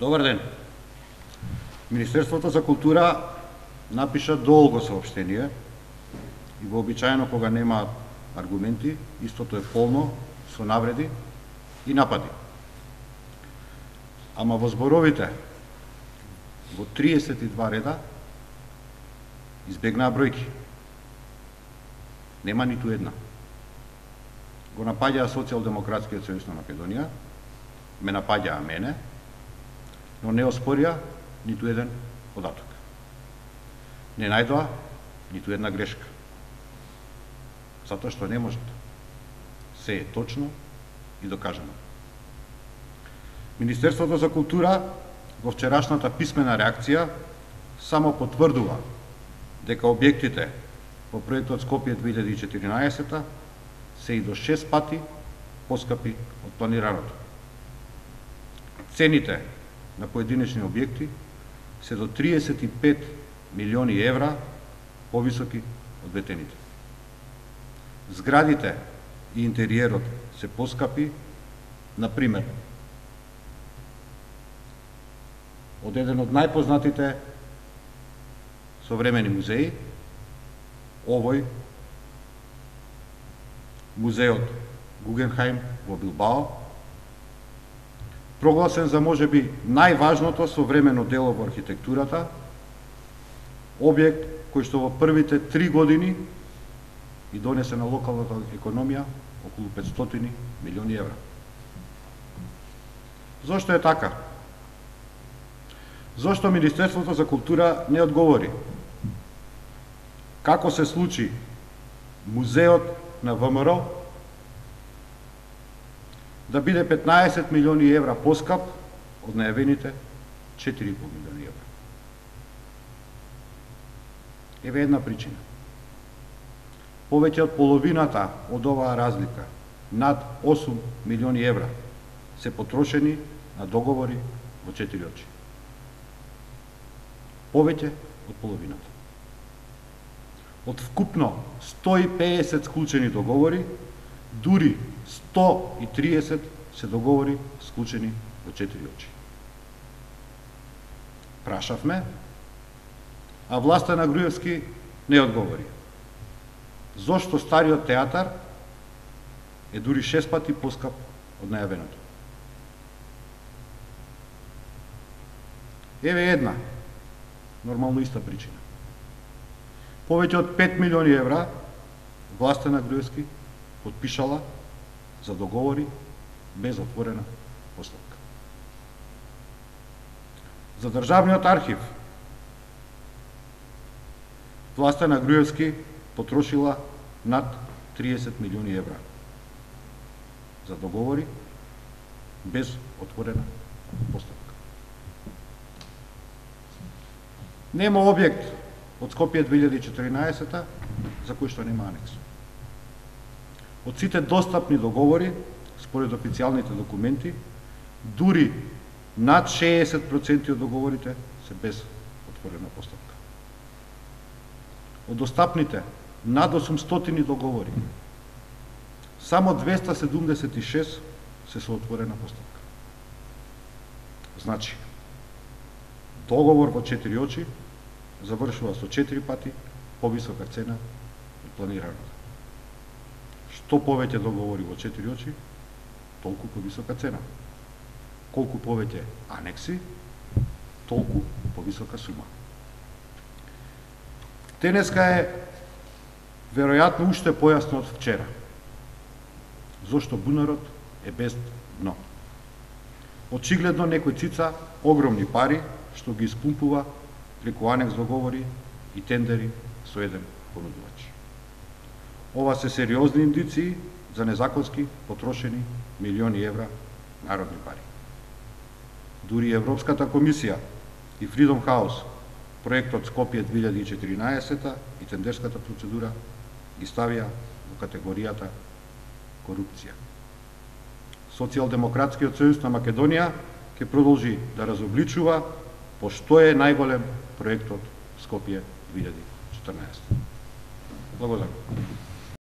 Добар ден. Министерството за култура напиша долго соопштение и вообичаено кога нема аргументи, истото е полно со навреди и напади. Ама во зборовите во 32 реда избегнаа бројки. Нема ниту една. Го напаѓаа Социјалдемократскиот сојуз на Македонија, ме напаѓаа мене, но не оспорија ниту еден податок. Не најдоа ниту една грешка. Затоа што не можат. Се е точно и докажано. Министерството за култура во вчерашната писмена реакција само потврдува дека објектите во проектот Скопје 2014 се и до 6 пати поскапи од планираното. Цените на поединечни објекти се до 35 милиони евра повисоки од ветените. Зградите и интериерот се поскапи, например, од еден од најпознатите современи музеи, овој музеот Гугенхаим во Билбао, прогласен за можеби најважното современо дело во архитектурата, објект кој што во првите 3 години и донесе на локалната економија околу 500 милиони евра. Зошто е така? Зошто Министерството за култура не одговори? Како се случи музеот на ВМРО да биде 15 милиони евра поскап од најавените 4,5 милиони евра? Еве една причина. Повеќе од половината од оваа разлика, над 8 милиони евра, се потрошени на договори во 4 очи. Повеќе од половината. Од вкупно 150 склучени договори, дури 130 се договори склучени во 4 очи. Прашавме, а власта на Груевски не одговори. Зошто стариот театар е дури 6 пати поскап од најавеното? Еве една, нормално иста причина. Повеќе од 5 милиони евра власта на Груевски подпишала за договори без отворена постапка. За државниот архив власта на Груевски потрошила над 30 милиони евра за договори без отворена постапка. Нема објект од Скопје 2014 за кој што нема анекс. Од сите достапни договори, според официјалните документи, дури над 60% од договорите се без отворена постапка. Од достапните над 800 договори, само 276 се со отворена постапка. Значи, договор во 4 очи завршува со 4 пати повисока цена од планираната. Што повеќе договори во 4 очи, толку повисока цена. Колку повеќе анекси, толку повисока сума. Денеска е веројатно уште појасно од вчера. Зошто бунарот е без дно. Очигледно некој цица огромни пари што ги испумпува преку анекс договори и тендери со еден понудувач. Ова се сериозни индиции за незаконски потрошени милиони евра народни пари. Дури Европската комисија и Freedom House, проектот Скопје 2014 и тендерската процедура ги ставија во категоријата корупција. Социјалдемократскиот сојуз на Македонија ќе продолжи да разобличува по што е најголем проектот Скопје 2014. Благодарам.